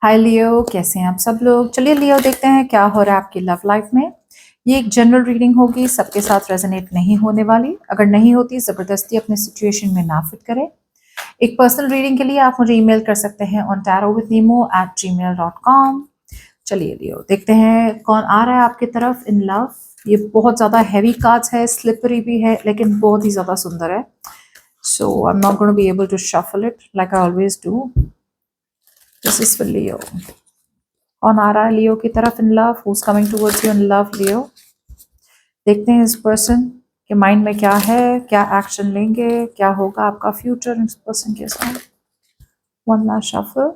हाय लियो, कैसे हैं आप सब लोग। चलिए लियो, देखते हैं क्या हो रहा है आपकी लव लाइफ में। ये एक जनरल रीडिंग होगी, सबके साथ रेजोनेट नहीं होने वाली। अगर नहीं होती ज़बरदस्ती अपने सिचुएशन में ना फिट करें। एक पर्सनल रीडिंग के लिए आप मुझे ईमेल कर सकते हैं on tarotwithnemo@gmail.com। चलिए लियो, देखते हैं कौन आ रहा है आपकी तरफ इन लव। ये बहुत ज़्यादा हैवी कार्ड्स है, स्लिपरी भी है, लेकिन बहुत ही ज़्यादा सुंदर है। So I am not going to be able to shuffle it like I always do. This is for Leo. कौन आ रहा है लियो की तरफ in love, who is coming towards you in love Leo. देखते हैं इस पर्सन के माइंड में क्या है, क्या एक्शन लेंगे, क्या होगा आपका फ्यूचर इस पर्सन के साथ। One last shuffle.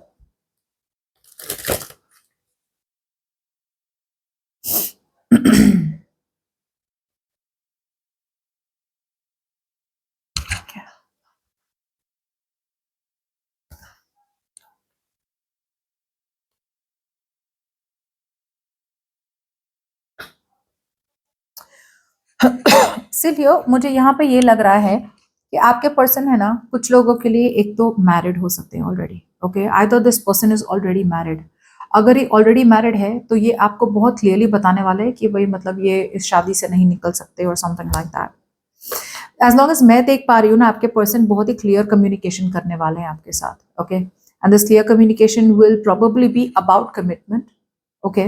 सिलियो, मुझे यहाँ पे ये लग रहा है कि आपके पर्सन है ना, कुछ लोगों के लिए एक तो मैरिड हो सकते हैं already. Okay, either this person is already married. अगर ये ऑलरेडी मैरिड है तो ये आपको बहुत क्लियरली बताने वाले हैं कि भाई मतलब ये इस शादी से नहीं निकल सकते और something like that. As long as मैं देख पा रही हूँ ना, आपके पर्सन बहुत ही क्लियर कम्युनिकेशन करने वाले हैं आपके साथ। Okay, and this clear communication will probably be about commitment. Okay,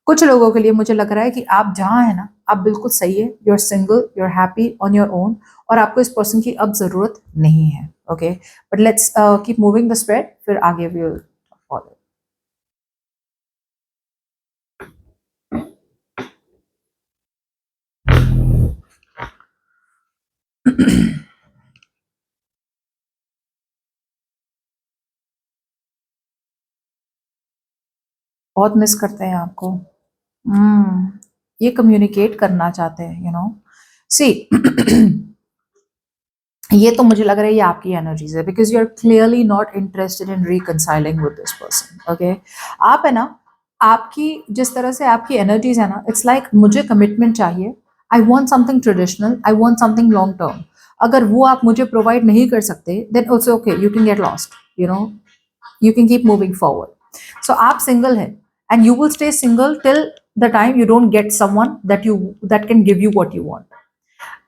कुछ लोगों के लिए मुझे लग रहा है कि आप जहाँ है ना, आप बिल्कुल सही है, you are single, you are happy on your own, और आपको इस पर्सन की अब जरूरत नहीं है। Okay, but let's keep moving the spread, फिर आगे विल फॉलो। बहुत मिस करते हैं आपको। ये कम्युनिकेट करना चाहते हैं, यू नो। सी ये तो मुझे लग रहा है ये आपकी एनर्जीज है, because you are clearly not interested in reconciling with this person. Okay, आप है ना, आपकी जिस तरह से आपकी एनर्जीज है ना, इट्स लाइक मुझे कमिटमेंट चाहिए, I want something traditional, I want something long term. अगर वो आप मुझे प्रोवाइड नहीं कर सकते, then also okay, you can get lost, you know, you can keep moving forward. So आप single है, and you will stay single till the time you don't get someone that can give you what you want.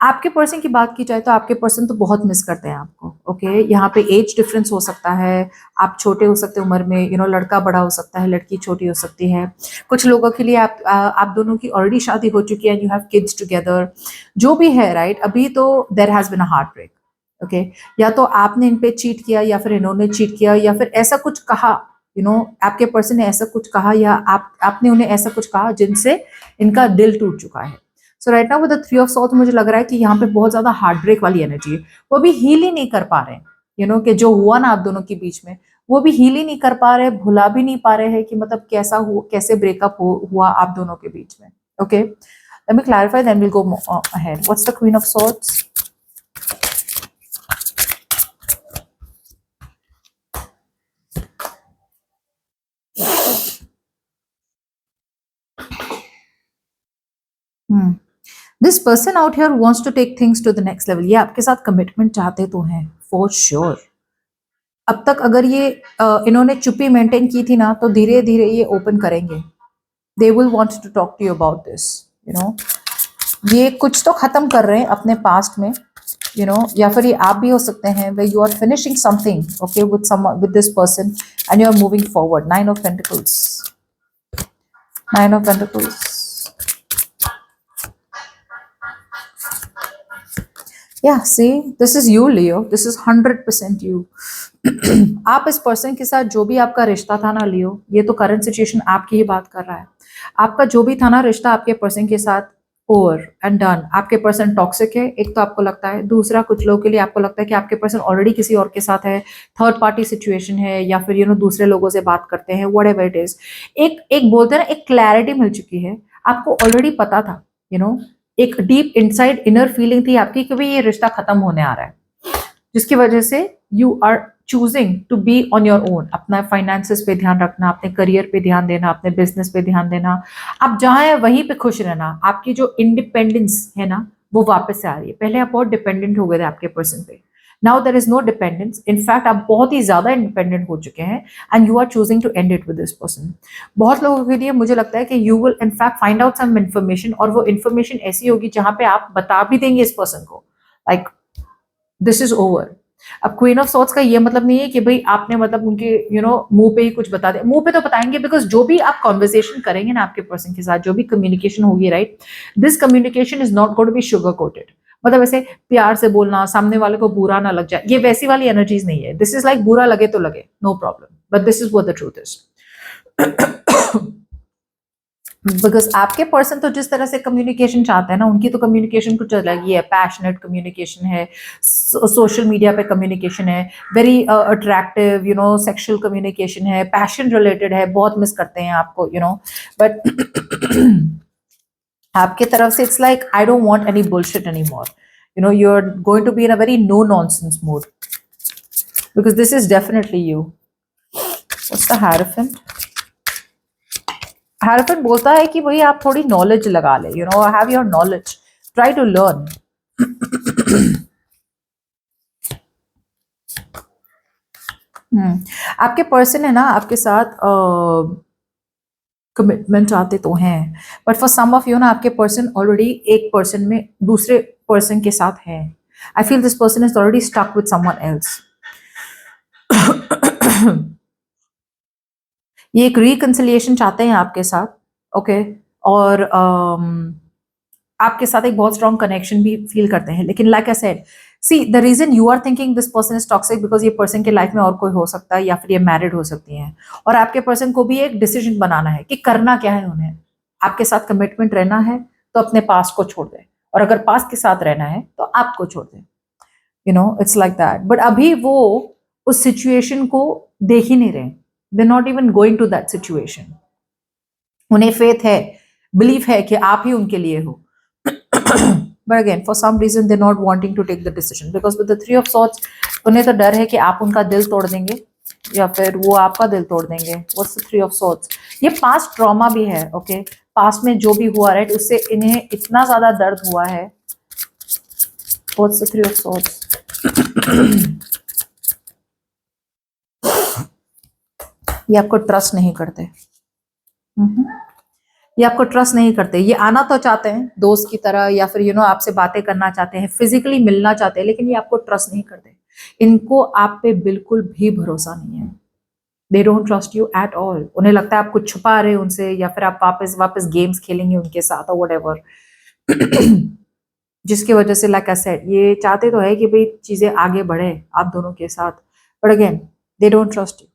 आपके person की बात की जाए तो आपके person तो बहुत मिस करते हैं आपको। ओके, यहाँ पे एज डिफरेंस हो सकता है, आप छोटे हो सकते हैं उम्र में, यू नो, लड़का बड़ा हो सकता है, लड़की छोटी हो सकती है। कुछ लोगों के लिए आप दोनों की ऑलरेडी शादी हो चुकी है, यू हैव किड्स टुगेदर, जो भी है राइट। अभी तो there has been a heart break. Okay, या तो आपने इन पे चीट किया, या फिर इन्होंने चीट किया, या फिर ऐसा कुछ कहा, यू नो, आपके पर्सन ने ऐसा कुछ कहा, या आपने उन्हें ऐसा कुछ कहा जिनसे इनका दिल टूट चुका है। So right now with the three of swords मुझे लग रहा है कि यहाँ पे बहुत ज्यादा हार्ट ब्रेक वाली एनर्जी है। वो भी हील ही नहीं कर पा रहे हैं, यू नो, कि जो हुआ ना आप दोनों के बीच में, वो भी हील ही नहीं कर पा रहे, भुला भी नहीं पा रहे हैं कि मतलब कैसा हुआ, कैसे ब्रेकअप हुआ आप दोनों के बीच में। Okay, let me clarify, then will go ahead. What's the queen of swords? This person out here wants to take things to the next level. ये आपके साथ कमिटमेंट चाहते तो हैं फॉर श्योर। अब तक अगर ये इन्होंने चुप्पी मेंटेन की थी ना, तो धीरे धीरे ये ओपन करेंगे। They will want to talk to you about this, you know. ये कुछ तो खत्म कर रहे हैं अपने पास्ट में, यू नो, या फिर ये आप भी हो सकते हैं, वे you are finishing something okay with this person and you are moving forward. Nine of pentacles, nine of pentacles. Yeah, see, this is you, Leo. This is 100% you. आप इस पर्सन के साथ जो भी आपका रिश्ता था ना लियो, ये तो करंट सिचुएशन आपकी ही बात कर रहा है। आपका जो भी था ना रिश्ता आपके पर्सन के साथ, ओवर एंड डन। आपके पर्सन टॉक्सिक है, एक तो आपको लगता है, दूसरा कुछ लोगों के लिए आपको लगता है कि आपके पर्सन ऑलरेडी किसी और के साथ है, थर्ड पार्टी सिचुएशन है, या फिर यू नो दूसरे लोगों से बात करते हैं, वट एवर इट इज। एक एक बोलते हैं ना, एक क्लैरिटी मिल चुकी है, आपको ऑलरेडी पता था, यू नो, एक डीप इनसाइड इनर फीलिंग थी आपकी कि भाई ये रिश्ता खत्म होने आ रहा है, जिसकी वजह से you are choosing to be on your own. अपना फाइनेंसेस पे ध्यान रखना, अपने करियर पे ध्यान देना, अपने बिजनेस पे ध्यान देना, आप जहां है वहीं पे खुश रहना। आपकी जो इंडिपेंडेंस है ना, वो वापस से आ रही है। पहले आप बहुत डिपेंडेंट हो गए थे आपके पर्सन पे, now there is no dependence, in fact आप बहुत ही ज्यादा इंडिपेंडेंट हो चुके हैं and you are choosing to end it with this person. बहुत लोगों के लिए मुझे लगता है कि you will in fact find out some information, और वो इन्फॉर्मेशन ऐसी होगी जहां पे आप बता भी देंगे इस पर्सन को लाइक दिस इज ओवर। अब क्वीन ऑफ सॉर्ट्स का ये मतलब नहीं है कि भाई आपने मतलब उनके मुंह पे ही कुछ बता दिया। मुंह पे तो बताएंगे, बिकॉज जो भी आप कॉन्वर्सेशन करेंगे ना आपके पर्सन के साथ, जो भी कम्युनिकेशन होगी, right, this communication is not going to be sugar coated. मतलब ऐसे प्यार से बोलना, सामने वाले को बुरा ना लग जाए, ये वैसी वाली एनर्जीज नहीं है। दिस इज लाइक बुरा लगे तो लगे, no problem, but this is what the truth is. Because आपके पर्सन तो जिस तरह से कम्युनिकेशन चाहते हैं ना, उनकी तो कम्युनिकेशन कुछ अलग ही है। पैशनेट कम्युनिकेशन है, सोशल मीडिया पे कम्युनिकेशन है, वेरी अट्रैक्टिव सेक्सुअल कम्युनिकेशन है, पैशन रिलेटेड है, बहुत मिस करते हैं आपको बट आपके तरफ से it's like I don't want any bullshit any more, you are going to be in a very no nonsense mood because this is definitely you. What's the hierophant? Hierophant बोलता है कि भाई आप थोड़ी नॉलेज लगा ले, have your knowledge, try to learn. आपके person है ना आपके साथ कमिटमेंट चाहते तो हैं, but for some of you ना आपके पर्सन ऑलरेडी एक पर्सन में दूसरे पर्सन के साथ है। I feel this person is already stuck with someone else. ये एक रिकंसिलिएशन चाहते हैं आपके साथ, ओके और आपके साथ एक बहुत स्ट्रॉन्ग कनेक्शन भी फील करते हैं। लेकिन like I said, see the reason you are thinking this person is toxic because ये पर्सन के लाइफ में और कोई हो सकता है, या फिर ये मैरिड हो सकती हैं, और आपके पर्सन को भी एक डिसीजन बनाना है कि करना क्या है उन्हें। आपके साथ कमिटमेंट रहना है तो अपने पास को छोड़ दें, और अगर पास के साथ रहना है तो आपको छोड़ दें। It's like that. बट अभी वो उस सिचुएशन को देख ही नहीं रहे, they not even going to that situation. उन्हें फेथ है, बिलीफ है कि आप ही उनके लिए हो। But again, for some reason they're not wanting to take the decision because with the three of swords, उन्हें तो डर है कि आप उनका दिल तोड़ देंगे या फिर वो आपका दिल तोड़ देंगे। What's the three of swords? ये पास्ट ट्रॉमा भी है, ओके पास्ट में जो भी हुआ, राइट, उससे इन्हें इतना ज्यादा दर्द हुआ है। What's the three of swords? ये आपको ट्रस्ट नहीं करते। ये आपको ट्रस्ट नहीं करते। ये आना तो चाहते हैं दोस्त की तरह, या फिर आपसे बातें करना चाहते हैं, फिजिकली मिलना चाहते हैं, लेकिन ये आपको ट्रस्ट नहीं करते। इनको आप पे बिल्कुल भी भरोसा नहीं है। दे don't trust you at all. उन्हें लगता है आप कुछ छुपा रहे हैं उनसे, या फिर आप वापस वापस गेम्स खेलेंगे उनके साथ और व्हाटएवर। जिसकी वजह से लाइक आई सेड, ये चाहते तो है कि भाई चीजें आगे बढ़े आप दोनों के साथ, but again they don't trust you.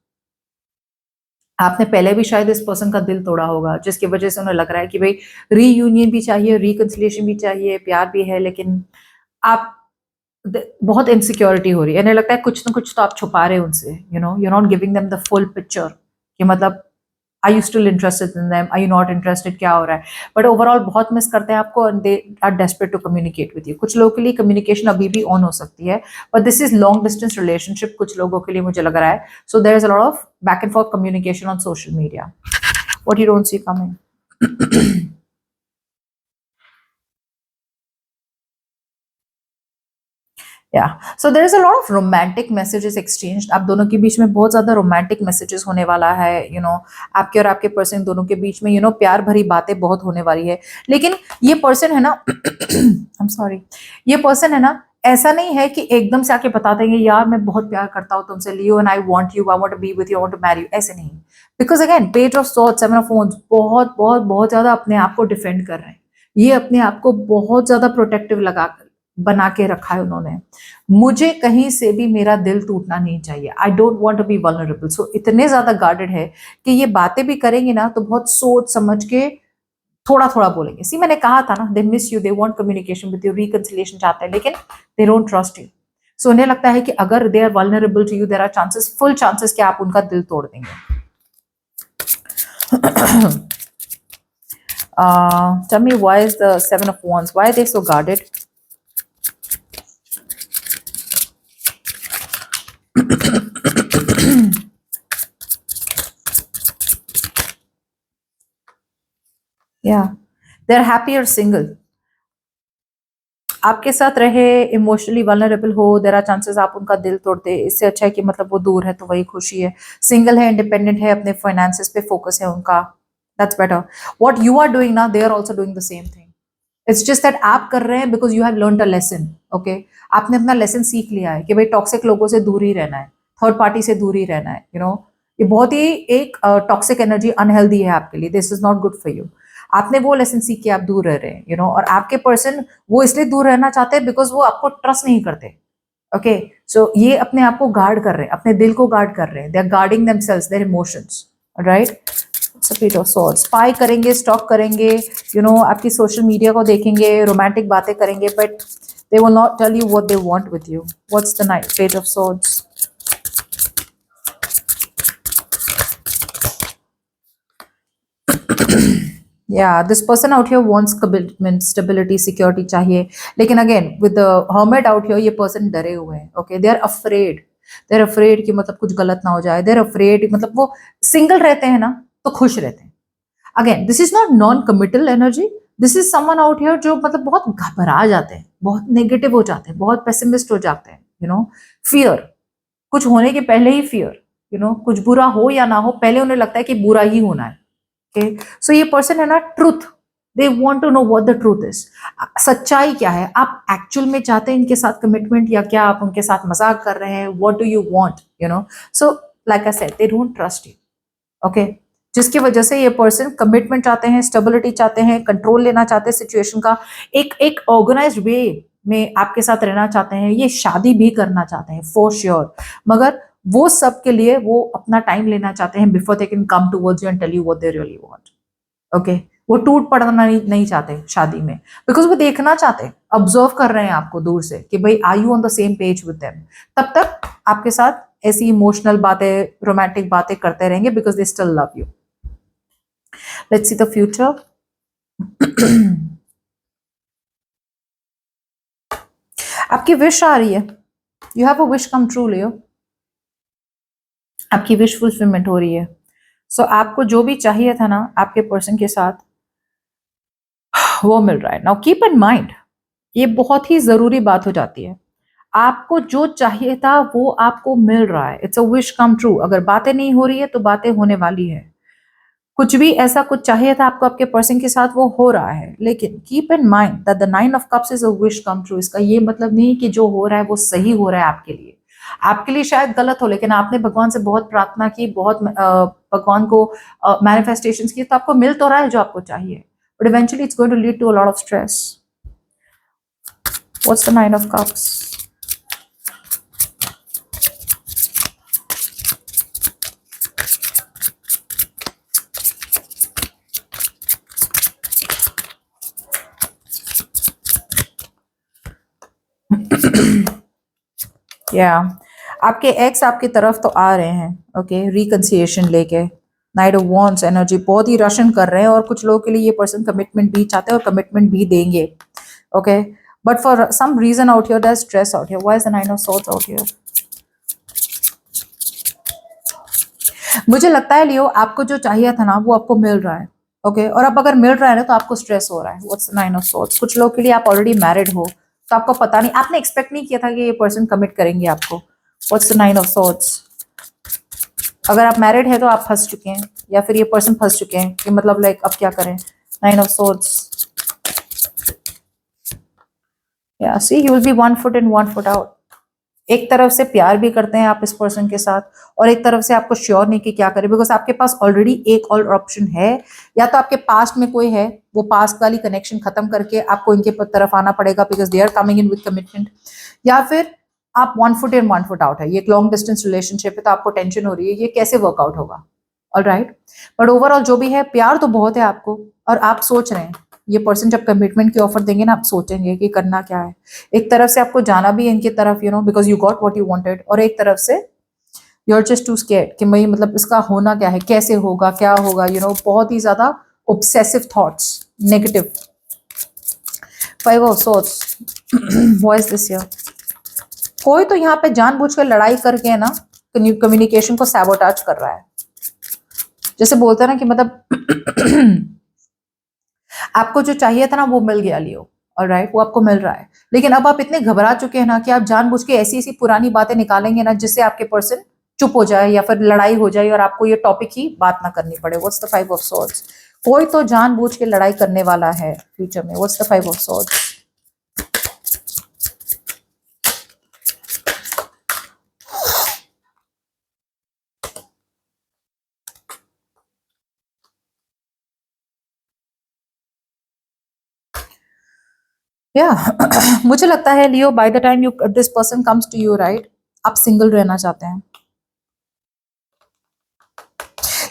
आपने पहले भी शायद इस पर्सन का दिल तोड़ा होगा, जिसकी वजह से उन्हें लग रहा है कि भाई रीयूनियन भी चाहिए, रिकंसिलिएशन भी चाहिए, प्यार भी है, लेकिन आप बहुत इनसिक्योरिटी हो रही है। इन्हें लगता है कुछ ना कुछ तो आप छुपा रहे हैं उनसे, you not giving them the full picture कि मतलब are you still interested in them, are you not interested, क्या हो रहा है। बट ओवरऑल बहुत मिस करते हैं आपको and they are desperate to communicate with you. कुछ लोगों के लिए कम्युनिकेशन अभी भी ऑन हो सकती है, but this is long distance relationship कुछ लोगों के लिए मुझे लग रहा है। So there is a lot of back and forth communication on social media, what you don't see coming. Yeah, so there is a lot of romantic messages exchanged। आप दोनों के बीच में बहुत ज्यादा रोमांटिक मैसेजेस होने वाला है, आपके और आपके पर्सन दोनों के बीच में प्यार भरी बातें बहुत होने वाली है। लेकिन ये पर्सन है ना, आई एम सॉरी, ये पर्सन है ना, ऐसा नहीं है कि एकदम से आके बता देंगे यार मैं बहुत प्यार करता हूँ तुमसे, Leo and I want you, I want to be with you, I want to marry you, ऐसे नहीं। Because again page of swords, seven of wands, बहुत बहुत बहुत ज्यादा अपने आप को डिफेंड कर रहे हैं। ये अपने आप को बहुत ज्यादा प्रोटेक्टिव लगा बना के रखा है उन्होंने। मुझे कहीं से भी मेरा दिल टूटना नहीं चाहिए, I don't want to be vulnerable. So इतने ज्यादा गार्डेड है कि ये बातें भी करेंगे ना तो बहुत सोच समझ के थोड़ा थोड़ा बोलेंगे। सी मैंने कहा था ना, they miss you, they want communication with you, reconciliation चाहते हैं, लेकिन they don't trust you. So उन्हें लगता है कि अगर they are vulnerable to you, there are chances, full chances कि आप उनका दिल तोड़ देंगे। Tell me, why is the Seven of Wands? Why are they so guarded? Yeah, they're happy or single. आपके साथ रहे, इमोशनली वल्नरेबल हो, देयर आर चांसेस आप उनका दिल तोड़ दे, इससे अच्छा है कि मतलब वो दूर है तो वही खुशी है। सिंगल है, इंडिपेंडेंट है, अपने फाइनेंसेस पे फोकस है उनका, that's better. What you are doing ना, they are also doing the same thing. It's just that आप कर रहे हैं because you have learned a lesson. Okay, आपने अपना लेसन सीख लिया है कि भाई टॉक्सिक लोगों से दूर ही रहना है, थर्ड पार्टी से दूर ही रहना है, ये बहुत ही एक टॉक्सिक एनर्जी अनहेल्दी है आपके लिए, this is not good for you. आपने वो लेसन सीख के आप दूर रह रहे हैं, और आपके पर्सन वो इसलिए दूर रहना चाहते हैं बिकॉज वो आपको ट्रस्ट नहीं करते। ओके, सो ये अपने आप को गार्ड कर रहे हैं, अपने दिल को गार्ड कर रहे हैं, they are guarding themselves, their emotions, right. Speed of swords, spy करेंगे, स्टॉक करेंगे, आपकी सोशल मीडिया को देखेंगे, रोमांटिक बातें करेंगे, but they will not tell you what they want with you. What's the knight page of swords? Yeah, this person out here wants commitment, stability, security चाहिए, लेकिन again with the hermit out here, ये person डरे हुए हैं। Okay, they are afraid, कि मतलब कुछ गलत ना हो जाए, they are afraid, मतलब वो सिंगल रहते हैं ना तो खुश रहते हैं। Again this is not non committal energy, this is someone out here जो मतलब बहुत घबरा जाते हैं, बहुत नेगेटिव हो जाते हैं, बहुत पेसिमिस्ट हो जाते हैं, फियर, कुछ होने के पहले ही फियर, कुछ बुरा हो या ना हो, पहले उन्हें लगता है कि बुरा ही होना है। ओके, सो ये पर्सन है ना, truth, they want to know what the truth is, सच्चाई क्या है, आप एक्चुअल में चाहते हैं इनके साथ कमिटमेंट या क्या आप उनके साथ मजाक कर रहे हैं, what do you want, so like I said, they don't trust you. Okay, जिसकी वजह से ये पर्सन कमिटमेंट चाहते हैं, स्टेबिलिटी चाहते हैं, कंट्रोल लेना चाहते हैं सिचुएशन का, एक एक ऑर्गेनाइज्ड वे में आपके साथ रहना चाहते हैं, ये शादी भी करना चाहते हैं फॉर श्योर, मगर वो सब के लिए वो अपना टाइम लेना चाहते हैं before they can come towards you and tell you what they really want. Okay, वो टूट पड़ना नहीं चाहते शादी में, बिकॉज वो देखना चाहते हैं, ऑब्जर्व कर रहे हैं आपको दूर से कि भाई are you on the same page with them. तब तक आपके साथ ऐसी इमोशनल बातें, रोमांटिक बातें करते रहेंगे because they still love you. Let's see the future. आपकी विश आ रही है, you have a wish come true Leo, आपकी विश फुलफिलमेंट हो रही है। सो आपको जो भी चाहिए था ना आपके पर्सन के साथ, वो मिल रहा है। नाउ कीप इन माइंड, ये बहुत ही जरूरी बात हो जाती है, आपको जो चाहिए था वो आपको मिल रहा है, it's a wish come true. अगर बातें नहीं हो रही है तो बातें होने वाली है, कुछ भी ऐसा कुछ चाहिए था आपको आपके पर्सन के साथ, वो हो रहा है। लेकिन keep in mind that the 9 of Cups is a wish come true. इसका ये मतलब नहीं कि जो हो रहा है वो सही हो रहा है आपके लिए, आपके लिए शायद गलत हो, लेकिन आपने भगवान से बहुत प्रार्थना की, बहुत भगवान को मैनिफेस्टेशंस की, तो आपको मिल तो रहा है जो आपको चाहिए, but eventually it's going to lead to a lot of stress. What's the 9 of Cups? या आपके एक्स आपकी तरफ तो आ रहे हैं, ओके, रिकंसिलिएशन लेके। नाइट ऑफ वॉन्ड्स एनर्जी बहुत ही रशन कर रहे हैं, और कुछ लोगों के लिए ये पर्सन कमिटमेंट भी चाहते हैं और कमिटमेंट भी देंगे। Okay, but for some reason out here, there's stress out here. Why is the 9 of Swords out here? मुझे लगता है लियो, आपको जो चाहिए था ना वो आपको मिल रहा है। ओके, और अब अगर मिल रहा है ना तो आपको स्ट्रेस हो रहा है। What's the 9 of Swords? कुछ लोग के लिए आप ऑलरेडी मैरिड हो, तो आपको पता नहीं, आपने एक्सपेक्ट नहीं किया था कि ये पर्सन कमिट करेंगे आपको। What's the 9 of Swords? अगर आप मैरिड है तो आप फंस चुके हैं, या फिर ये पर्सन फंस चुके हैं कि मतलब लाइक अब क्या करें। 9 of Swords, या सी ही विल बी 1 foot in 1 foot out। एक तरफ से प्यार भी करते हैं आप इस पर्सन के साथ, और एक तरफ से आपको श्योर नहीं कि क्या करें, बिकॉज आपके पास ऑलरेडी एक और ऑप्शन है, या तो आपके पास्ट में कोई है, वो पास्ट वाली कनेक्शन खत्म करके आपको इनके तरफ आना पड़ेगा because they are coming in with commitment, या फिर आप 1 foot in 1 foot out है, ये एक लॉन्ग डिस्टेंस रिलेशनशिप है, तो आपको टेंशन हो रही है ये कैसे वर्कआउट होगा। ऑलराइट, बट ओवरऑल जो भी है, प्यार तो बहुत है आपको, और आप सोच रहे हैं ये पर्सन जब कमिटमेंट की ऑफर देंगे ना, आप सोचेंगे कि करना क्या है। एक तरफ से आपको जाना भी है इनकी तरफ, because you got what you wanted, और एक तरफ से you are just too scared कि भाई मतलब इसका होना क्या है, कैसे होगा, क्या होगा, बहुत ही ज्यादा obsessive thoughts, negative. 5 of Swords, what is this here? कोई तो यहाँ पे जानबूझ कर लड़ाई करके ना कम्युनिकेशन को सैबोटाज कर रहा है, जैसे बोलते हैं ना कि मतलब आपको जो चाहिए था ना वो मिल गया लियो। ऑलराइट, वो आपको मिल रहा है, लेकिन अब आप इतने घबरा चुके हैं ना कि आप जानबूझ के ऐसी ऐसी पुरानी बातें निकालेंगे ना जिससे आपके पर्सन चुप हो जाए या फिर लड़ाई हो जाए और आपको ये टॉपिक ही बात ना करनी पड़े। What's the five of swords? कोई तो जानबूझ के लड़ाई करने वाला है फ्यूचर में। What's the five of swords? या मुझे लगता है Leo, by the time you this person comes to you, right, आप सिंगल रहना चाहते हैं।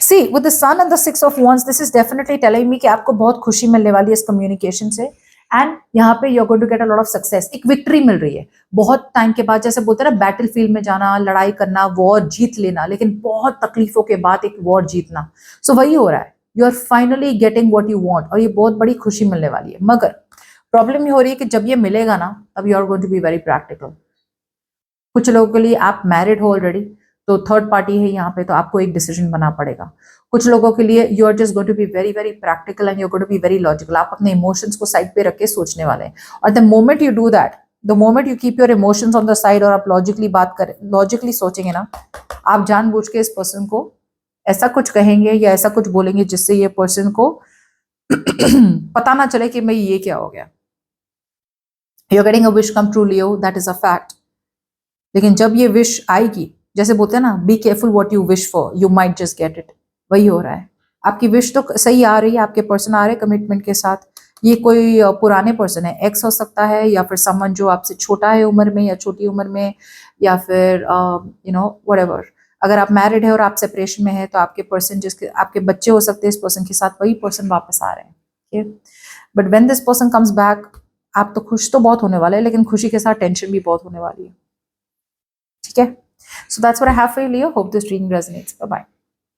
See with the sun and the six of wands, this is definitely telling me कि आपको बहुत खुशी मिलने वाली है इस कम्युनिकेशन से, एंड यहाँ पे you are going to get a lot of success. एक विक्ट्री मिल रही है बहुत टाइम के बाद, जैसे बोलते हैं ना बैटल फील्ड में जाना, लड़ाई करना, वॉर जीत लेना, लेकिन बहुत तकलीफों के बाद एक वॉर जीतना। सो वही हो रहा है, you are finally getting what you want, और ये बहुत बड़ी खुशी मिलने वाली है। मगर प्रॉब्लम ये हो रही है कि जब ये मिलेगा ना, तब you are going to be very practical. कुछ लोगों के लिए आप मैरिड हो ऑलरेडी, तो थर्ड पार्टी है यहाँ पे, तो आपको एक डिसीजन बना पड़ेगा। कुछ लोगों के लिए you are just going to be very very practical and you are going to be very logical. आप अपने इमोशंस को साइड पे रख के सोचने वाले हैं, और the moment you do that, the moment you keep your emotions on the side और आप लॉजिकली बात करें, लॉजिकली सोचेंगे ना, आप जानबूझ के इस पर्सन को ऐसा कुछ कहेंगे या ऐसा कुछ बोलेंगे जिससे ये पर्सन को पता ना चले कि मैं ये क्या हो गया। You are getting a wish come true Leo, that is a fact. लेकिन जब ये विश आएगी, जैसे बोलते हैं ना, be careful what you wish for, you might just get it, वही हो रहा है। आपकी विश तो सही आ रही है, आपके पर्सन आ रहे हैं कमिटमेंट के साथ। ये कोई पुराने पर्सन है, एक्स हो सकता है, या फिर समवन जो आपसे छोटा है उम्र में या छोटी उम्र में, या फिर यू नो व्हाटएवर। अगर आप मैरिड है और आप सेपरेशन में है, तो आपके पर्सन जिसके आपके बच्चे हो सकते हैं इस पर्सन के साथ, वही पर्सन वापस आ रहे हैं। But when this person comes back, आप तो खुश तो बहुत होने वाले हैं, लेकिन खुशी के साथ टेंशन भी बहुत होने वाली है। ठीक है, so that's what I have for you, Leo. Hope this reading resonates. Bye bye.